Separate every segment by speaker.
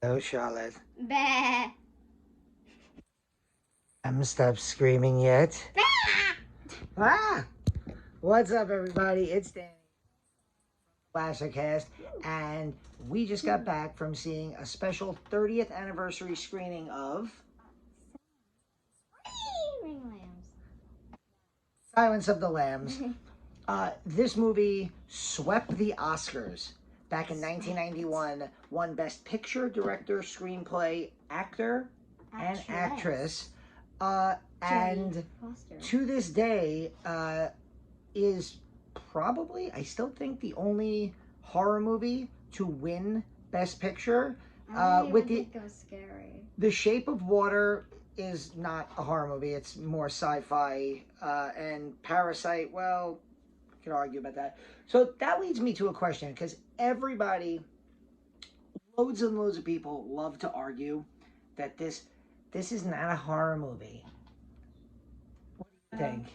Speaker 1: Oh, Charlotte.
Speaker 2: Bah.
Speaker 1: Haven't stopped screaming yet. Ah! What's up, everybody? It's Danny, Cast, and we just got back from seeing a special 30th anniversary screening of Silence of the Lambs. This movie swept the Oscars back in 1991, won Best Picture, Director, Screenplay, Actor, and Actress. And to this day, is probably, I still think, the only horror movie to win Best Picture.
Speaker 2: With think it was scary.
Speaker 1: The Shape of Water is not a horror movie. It's more sci-fi. And Parasite, well, we can argue about that. So that leads me to a question, because everybody, loads and loads of people love to argue that this is not a horror movie. What do you think?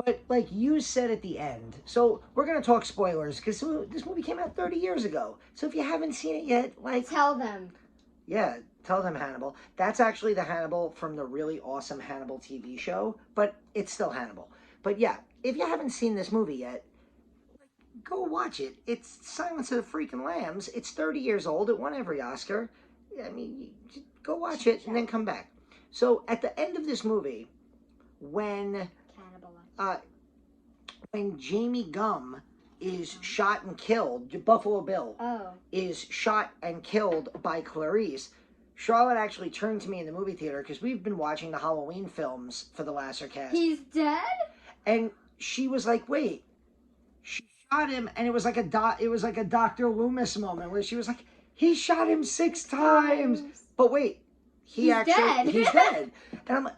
Speaker 1: But like you said at the end, so we're gonna talk spoilers because this movie came out 30 years ago. So if you haven't seen it yet, like
Speaker 2: tell them.
Speaker 1: Yeah, tell them Hannibal. That's actually the Hannibal from the really awesome Hannibal TV show, but it's still Hannibal. But yeah, if you haven't seen this movie yet, go watch it. It's Silence of the Freaking Lambs. It's 30 years old. It won every Oscar. I mean, go watch it and then come back. So at the end of this movie, when when Jamie Gum is shot and killed, Buffalo Bill is shot and killed by Clarice, Charlotte actually turned to me in the movie theater because we've been watching the Halloween films for the Lecter cast.
Speaker 2: He's dead?
Speaker 1: And she was like, "Wait, she shot him," and it was like a Dr. Loomis moment where she was like, "He shot him 6 times." But wait, he's dead.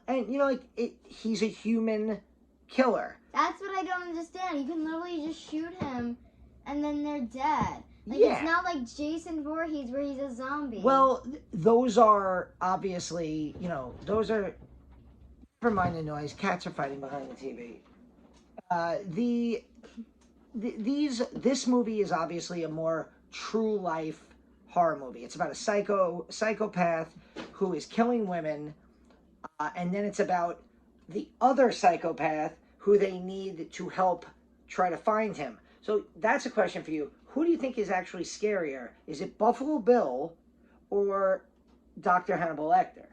Speaker 1: And you know, like he's a human killer.
Speaker 2: That's what I don't understand. You can literally just shoot him and then they're dead. Like,
Speaker 1: yeah.
Speaker 2: It's not like Jason Voorhees where he's a zombie.
Speaker 1: Well, those are obviously, you know, those are... Never mind the noise. Cats are fighting behind the TV. This movie is obviously a more true life horror movie. It's about a psychopath who is killing women, and then it's about the other psychopath who they need to help try to find him. So that's a question for you. Who do you think is actually scarier? Is it Buffalo Bill or Dr. Hannibal Lecter?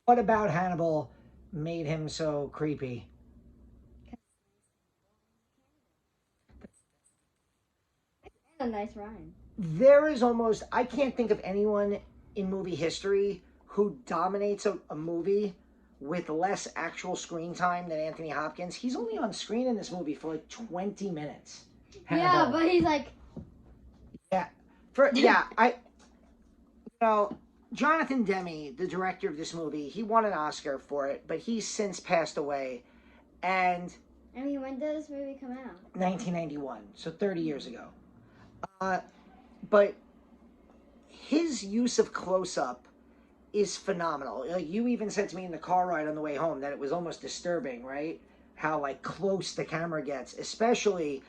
Speaker 1: What about Hannibal made him so creepy?
Speaker 2: A nice rhyme.
Speaker 1: There is almost... I can't think of anyone in movie history who dominates a movie with less actual screen time than Anthony Hopkins. He's only on screen in this movie for like 20 minutes.
Speaker 2: Hannibal. Yeah, but he's like...
Speaker 1: You know, Jonathan Demme, the director of this movie, he won an Oscar for it, but he's since passed away. And...
Speaker 2: I mean, when did this movie come out?
Speaker 1: 1991, so 30 years ago. But his use of close-up is phenomenal. Like, you even said to me in the car ride on the way home that it was almost disturbing, right? How, like, close the camera gets, especially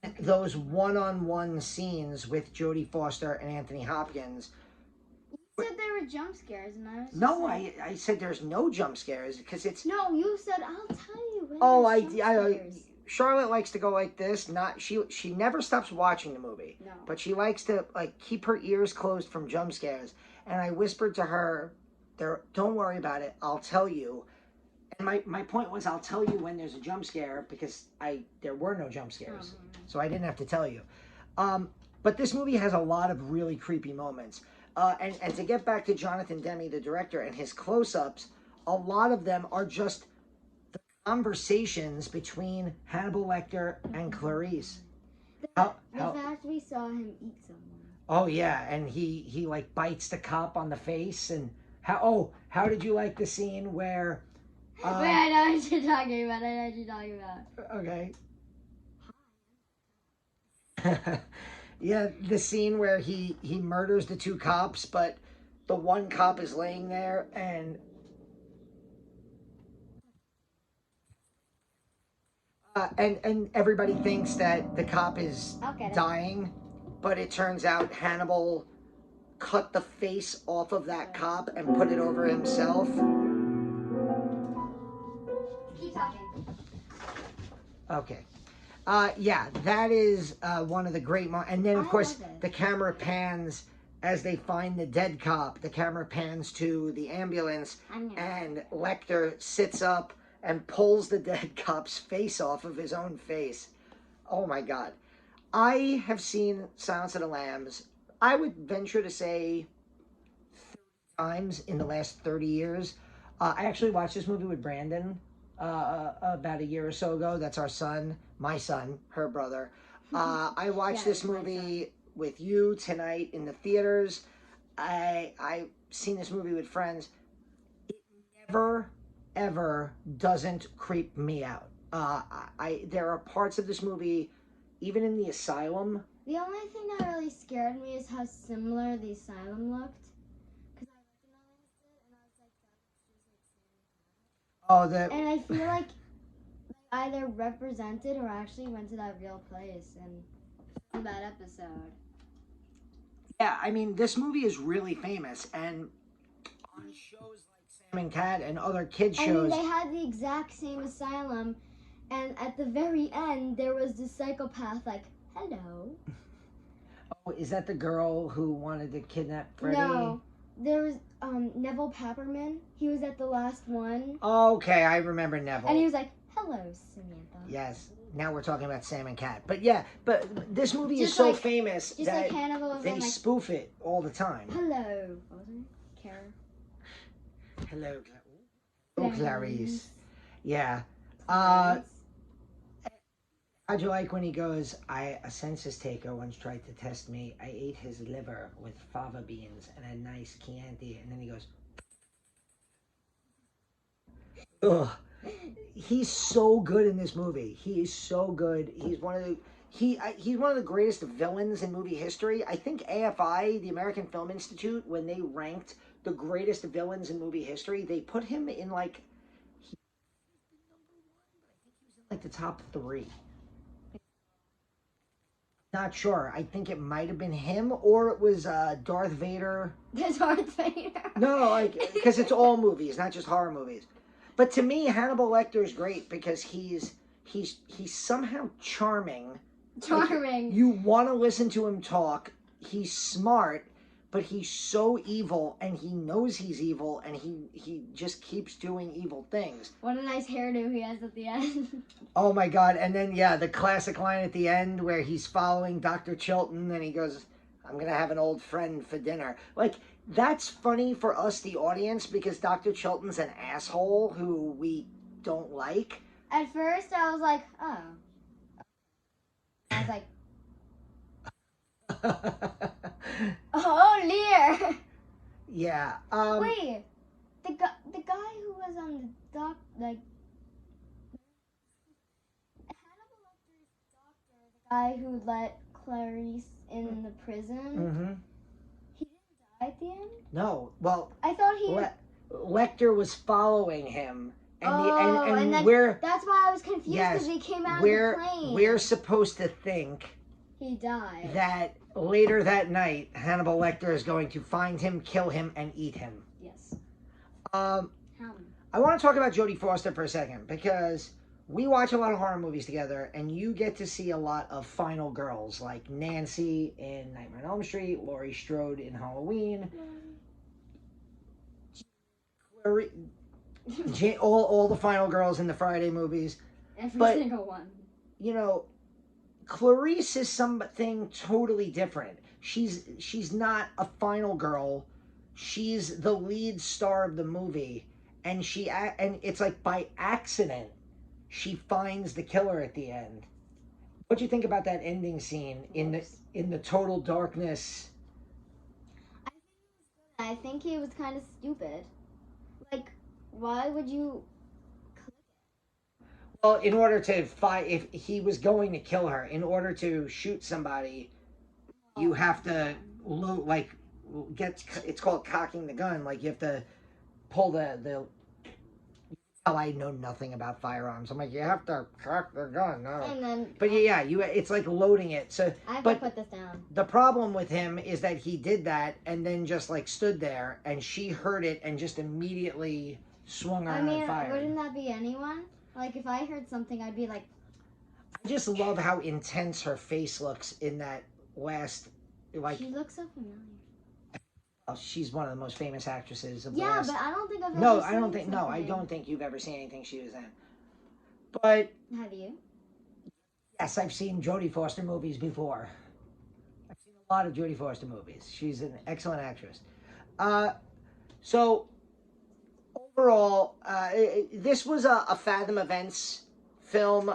Speaker 1: in those one-on-one scenes with Jodie Foster and Anthony Hopkins.
Speaker 2: You said there were jump scares, and I was
Speaker 1: No, I said there's no jump scares, because it's...
Speaker 2: No, you said, I'll tell you when
Speaker 1: Charlotte likes to go like this. She never stops watching the movie.
Speaker 2: No.
Speaker 1: But she likes to like keep her ears closed from jump scares. And I whispered to her, "Don't worry about it. I'll tell you." And my point was, I'll tell you when there's a jump scare, because there were no jump scares, so I didn't have to tell you. But this movie has a lot of really creepy moments. And to get back to Jonathan Demme, the director, and his close-ups, a lot of them are just conversations between Hannibal Lecter and Clarice.
Speaker 2: The fact we saw him eat someone.
Speaker 1: Oh yeah, and he like bites the cop on the face. And how did you like the scene where
Speaker 2: wait, I know what you're talking about.
Speaker 1: Okay. Yeah, the scene where he murders the 2 cops, but the one cop is laying there and and everybody thinks that the cop is dying, but it turns out Hannibal cut the face off of that cop and put it over himself.
Speaker 2: Keep talking.
Speaker 1: Okay. Yeah, that is one of the great and then of course the camera pans as they find the dead cop. The camera pans to the ambulance and Lecter sits up and pulls the dead cop's face off of his own face. Oh my God. I have seen Silence of the Lambs, I would venture to say 30 times in the last 30 years. I actually watched this movie with Brandon about a year or so ago. That's our son, my son, her brother. I watched this movie with you tonight in the theaters. I've seen this movie with friends. It never, ever doesn't creep me out. There are parts of this movie, even in the asylum.
Speaker 2: The only thing that really scared me is how similar the asylum looked. Because I recognized it and I was like, that was just like Sam.
Speaker 1: Oh,
Speaker 2: And I feel like either represented or actually went to that real place in that episode.
Speaker 1: Yeah, I mean, this movie is really famous, and on shows like Sam and Cat and other kids shows.
Speaker 2: I mean, they had the exact same asylum, and at the very end, there was this psychopath like, hello.
Speaker 1: Oh, is that the girl who wanted to kidnap Freddy?
Speaker 2: No, there was Neville Papperman. He was at the last one.
Speaker 1: Okay, I remember Neville.
Speaker 2: And he was like, hello, Samantha.
Speaker 1: Yes. Now we're talking about Sam and Cat. But yeah, but this movie
Speaker 2: Just
Speaker 1: is so
Speaker 2: like-
Speaker 1: famous
Speaker 2: Just
Speaker 1: that
Speaker 2: like Hannibal
Speaker 1: they
Speaker 2: and like,
Speaker 1: spoof it all the time.
Speaker 2: hello. What was her? Kara.
Speaker 1: Hello, Clarice. Yeah.
Speaker 2: Clarice.
Speaker 1: How'd you like when he goes, a census taker once tried to test me. I ate his liver with fava beans and a nice Chianti. And then he goes, ugh. He's so good in this movie. He is so good. He's one of the he's one of the greatest villains in movie history. I think AFI, the American Film Institute, when they ranked the greatest villains in movie history, they put him in like the top 3. Not sure. I think it might have been him, or it was Darth Vader.
Speaker 2: There's Darth Vader.
Speaker 1: No, like because it's all movies, not just horror movies. But to me, Hannibal Lecter is great because he's somehow charming.
Speaker 2: Charming.
Speaker 1: Like, you want to listen to him talk. He's smart, but he's so evil, and he knows he's evil, and he just keeps doing evil things.
Speaker 2: What a nice hairdo he has at the end.
Speaker 1: Oh my God. And then, yeah, the classic line at the end where he's following Dr. Chilton, and he goes, I'm going to have an old friend for dinner. Like, that's funny for us, the audience, because Dr. Chilton's an asshole who we don't like.
Speaker 2: At first, I was like, oh. I was like, oh, Lear.
Speaker 1: Yeah.
Speaker 2: Wait, the guy who was on the doc, like, Hannibal Lecter's doctor, the guy who let Clarice in the prison.
Speaker 1: Mm-hmm.
Speaker 2: He didn't die at the end.
Speaker 1: No. Well,
Speaker 2: I thought he.
Speaker 1: Lecter was following him. And
Speaker 2: and then that's why I was confused because he came out of the plane.
Speaker 1: We're supposed to think
Speaker 2: he died.
Speaker 1: That later that night, Hannibal Lecter is going to find him, kill him, and eat him.
Speaker 2: Yes.
Speaker 1: I want to talk about Jodie Foster for a second because we watch a lot of horror movies together, and you get to see a lot of final girls like Nancy in Nightmare on Elm Street, Laurie Strode in Halloween. All the final girls in the Friday movies.
Speaker 2: Every single one.
Speaker 1: You know, Clarice is something totally different. She's not a final girl. She's the lead star of the movie, and it's like by accident she finds the killer at the end. What do you think about that ending scene in the total darkness?
Speaker 2: I think he was kind of stupid. Like, why would you click it?
Speaker 1: Well, in order to fight, if he was going to kill her, in order to shoot somebody, you have to gets, it's called cocking the gun. Like you have to pull the. Oh, I know nothing about firearms. I'm like, you have to cock the gun. No.
Speaker 2: And then,
Speaker 1: but yeah, it's like loading it. So
Speaker 2: I have
Speaker 1: but
Speaker 2: to put this down.
Speaker 1: the problem with him is that he did that and then just like stood there, and she heard it and just immediately swung on and fired.
Speaker 2: Wouldn't that be anyone? Like if I heard something, I'd be like.
Speaker 1: I just love how intense her face looks in that last. Like
Speaker 2: she looks so familiar.
Speaker 1: She's one of the most famous actresses of
Speaker 2: the last.
Speaker 1: but
Speaker 2: I don't think I've ever
Speaker 1: No,
Speaker 2: seen
Speaker 1: I don't think.
Speaker 2: something.
Speaker 1: No, I don't think you've ever seen anything she was in. But
Speaker 2: have you?
Speaker 1: Yes, I've seen Jodie Foster movies before. I've seen a lot of Jodie Foster movies. She's an excellent actress. So overall, this was a Fathom Events film.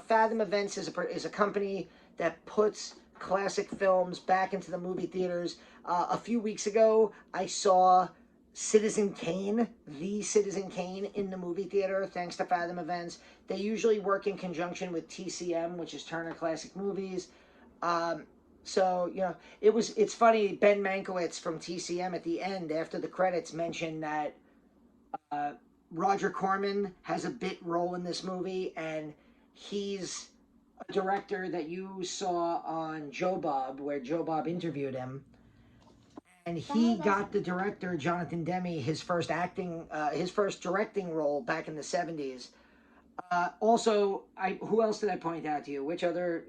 Speaker 1: Fathom Events is a company that puts classic films back into the movie theaters. A few weeks ago, I saw Citizen Kane, the Citizen Kane, in the movie theater, thanks to Fathom Events. They usually work in conjunction with TCM, which is Turner Classic Movies. So, it's funny, Ben Mankiewicz from TCM at the end, after the credits, mentioned that Roger Corman has a bit role in this movie, and he's a director that you saw on Joe Bob, where Joe Bob interviewed him. And he got the director, Jonathan Demme, his first directing role back in the 70s. Also, who else did I point out to you? Which other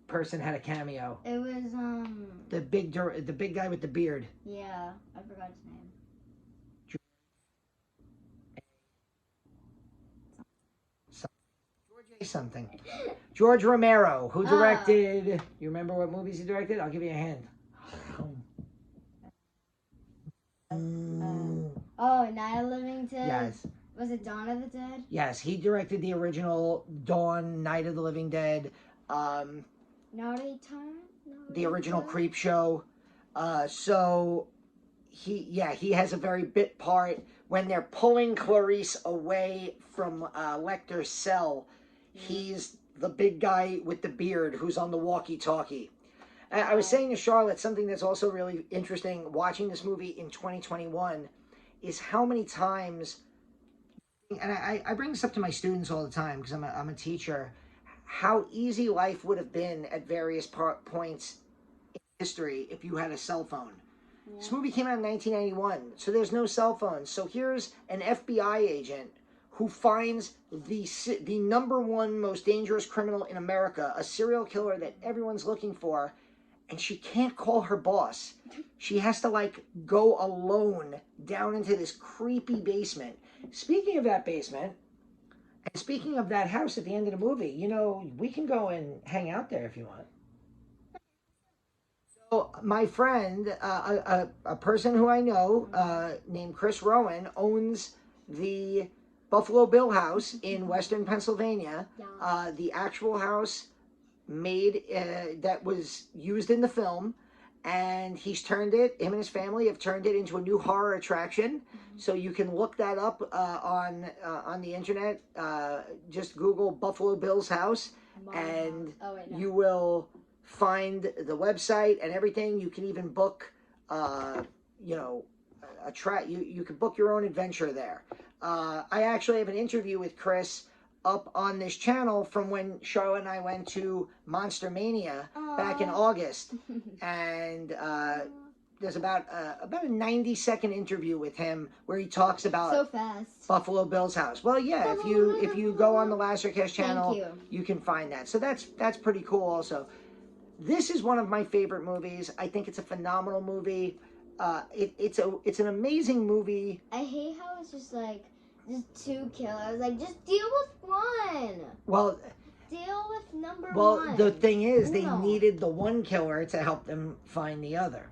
Speaker 1: person had a cameo?
Speaker 2: It was,
Speaker 1: the big guy with the beard.
Speaker 2: Yeah, I forgot his name.
Speaker 1: Something. George Romero, who directed... You remember what movies he directed? I'll give you a hint.
Speaker 2: Night of the Living Dead?
Speaker 1: Yes.
Speaker 2: Was it Dawn of the Dead?
Speaker 1: Yes, he directed the original Dawn, Night of the Living Dead.
Speaker 2: Naughty Time?
Speaker 1: The original Creep Show. So he has a very bit part when they're pulling Clarice away from Lecter's cell. He's the big guy with the beard who's on the walkie-talkie. I was saying to Charlotte, something that's also really interesting watching this movie in 2021 is how many times, and I bring this up to my students all the time because I'm a teacher, how easy life would have been at various points in history if you had a cell phone. Yeah. This movie came out in 1991, so there's no cell phones. So here's an FBI agent who finds the number one most dangerous criminal in America, a serial killer that everyone's looking for, and she can't call her boss. She has to, go alone down into this creepy basement. Speaking of that basement, and speaking of that house at the end of the movie, we can go and hang out there if you want. So my friend, a person who I know, named Chris Rowan, owns the Buffalo Bill house in Western Pennsylvania. Yeah. The actual house made that was used in the film, and him and his family have turned it into a new horror attraction. Mm-hmm. So you can look that up on the internet. Just Google Buffalo Bill's house, and you will find the website and everything. You can even book you can book your own adventure there. I actually have an interview with Chris up on this channel from when Charlotte and I went to Monster Mania back in August, and there's about a 90-second interview with him where he talks about
Speaker 2: so fast.
Speaker 1: Buffalo Bill's house. Well, yeah, if you go on the Lasercast channel, you can find that. So that's pretty cool. Also, this is one of my favorite movies. I think it's a phenomenal movie. It's an amazing movie.
Speaker 2: I hate how it's just two killers. Just deal with one.
Speaker 1: Well,
Speaker 2: deal with number one.
Speaker 1: Well, the thing is, they needed the one killer to help them find the other.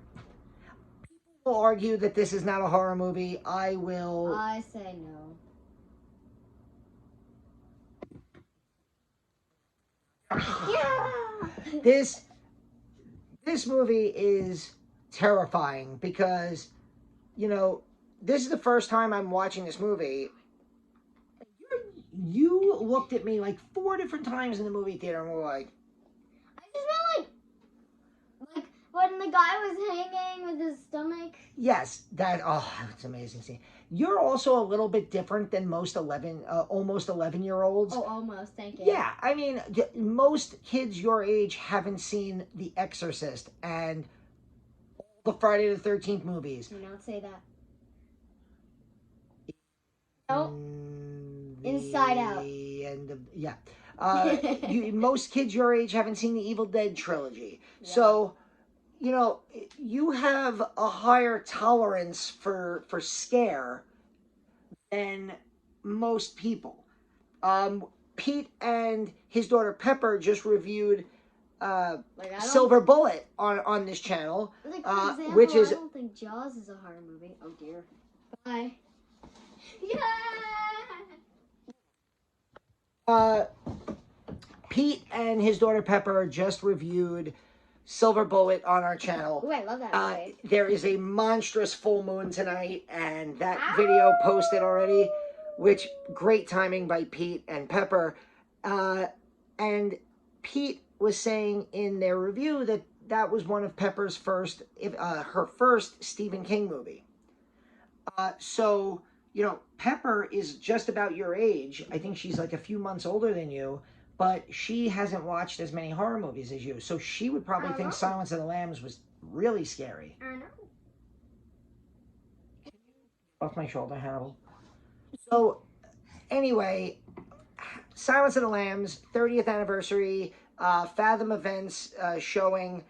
Speaker 1: People argue that this is not a horror movie.
Speaker 2: I say no. Yeah.
Speaker 1: This movie is terrifying because, this is the first time I'm watching this movie. You looked at me 4 different times in the movie theater and were like...
Speaker 2: I just meant When the guy was hanging with his stomach.
Speaker 1: Yes, it's an amazing scene. You're also a little bit different than most almost 11-year-olds.
Speaker 2: Oh, almost. Thank you.
Speaker 1: Yeah, I mean, most kids your age haven't seen The Exorcist and all the Friday the 13th movies.
Speaker 2: Do not say that. Nope. Inside Out.
Speaker 1: Yeah. Most kids your age haven't seen the Evil Dead trilogy.
Speaker 2: Yeah.
Speaker 1: So, you know, you have a higher tolerance for scare than most people. Pete and his daughter Pepper just reviewed Silver Bullet on this channel,
Speaker 2: like, for example,
Speaker 1: which is.
Speaker 2: I don't think Jaws is a horror movie. Oh dear. Bye. Yeah.
Speaker 1: Pete and his daughter Pepper just reviewed Silver Bullet on our channel.
Speaker 2: Ooh, I love that movie.
Speaker 1: There is a monstrous full moon tonight, and that video posted already, which great timing by Pete and Pepper. And Pete was saying in their review that that was one of Pepper's her first Stephen King movie. So, you know, Pepper is just about your age. I think she's like a few months older than you, but she hasn't watched as many horror movies as you. So she would probably think Silence of the Lambs was really scary.
Speaker 2: I know.
Speaker 1: Off my shoulder, Hannibal. So, anyway, Silence of the Lambs, 30th anniversary, Fathom events showing.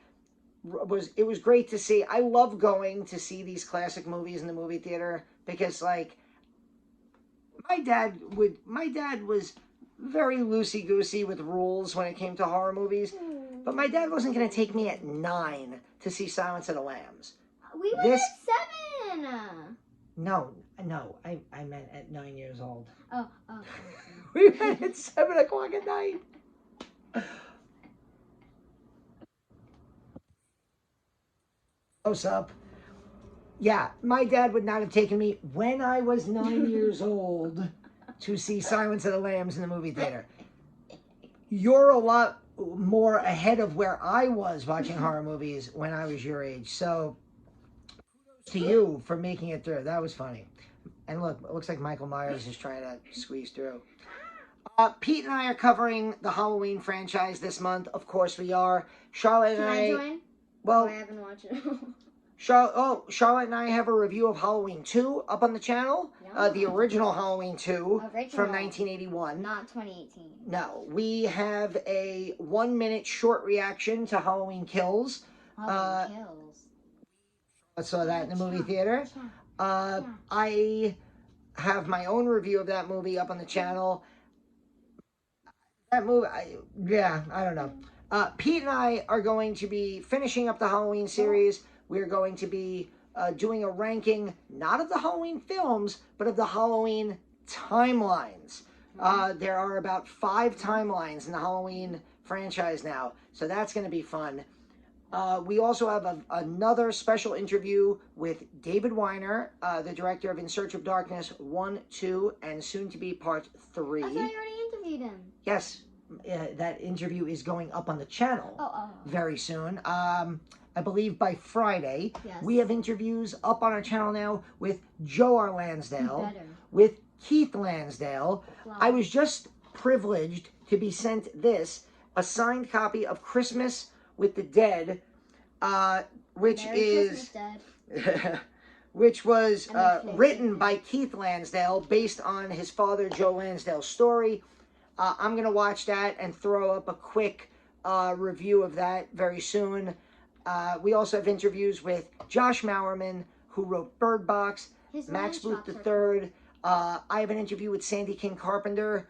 Speaker 1: It was great to see. I love going to see these classic movies in the movie theater because, like, my dad was very loosey-goosey with rules when it came to horror movies, but my dad wasn't going to take me at 9 to see Silence of the Lambs.
Speaker 2: We went at 7!
Speaker 1: No, I meant at 9 years old.
Speaker 2: Oh.
Speaker 1: We went at 7 o'clock at night. Close up. Yeah, my dad would not have taken me when I was 9 years old to see Silence of the Lambs in the movie theater. You're a lot more ahead of where I was watching horror movies when I was your age. So, kudos to you for making it through. That was funny. And look, it looks like Michael Myers is trying to squeeze through. Pete and I are covering the Halloween franchise this month. Of course we are. Charlotte and
Speaker 2: Can I join?
Speaker 1: Well,
Speaker 2: I haven't watched it.
Speaker 1: Charlotte and I have a review of Halloween 2 up on the channel.
Speaker 2: Yeah.
Speaker 1: The original Halloween 2 from 1981.
Speaker 2: Not 2018.
Speaker 1: No, we have a 1-minute short reaction to Halloween Kills.
Speaker 2: Halloween Kills.
Speaker 1: I saw that in the movie theater. I have my own review of that movie up on the channel. That movie, I don't know. Pete and I are going to be finishing up the Halloween series. We're going to be doing a ranking, not of the Halloween films, but of the Halloween timelines. There are about 5 timelines in the Halloween franchise now, so that's going to be fun. We also have another special interview with David Weiner, the director of In Search of Darkness 1, 2, and soon to be part 3.
Speaker 2: I thought you already interviewed him.
Speaker 1: Yes, that interview is going up on the channel very soon. I believe by Friday.
Speaker 2: Yes.
Speaker 1: We have interviews up on our channel now with Joe R. Lansdale, with Keith Lansdale. I was just privileged to be sent a signed copy of Christmas with the Dead, which was written by Keith Lansdale based on his father Joe Lansdale's story. I'm going to watch that and throw up a quick review of that very soon. We also have interviews with Josh Maurerman, who wrote Bird Box, Max Booth III. I have an interview with Sandy King Carpenter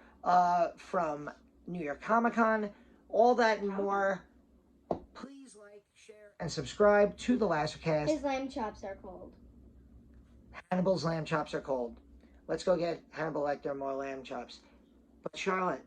Speaker 1: from New York Comic Con. All that and more. Please like, share, and subscribe to The Lacercast.
Speaker 2: His lamb chops are cold.
Speaker 1: Hannibal's lamb chops are cold. Let's go get Hannibal Lecter more lamb chops. But Charlotte,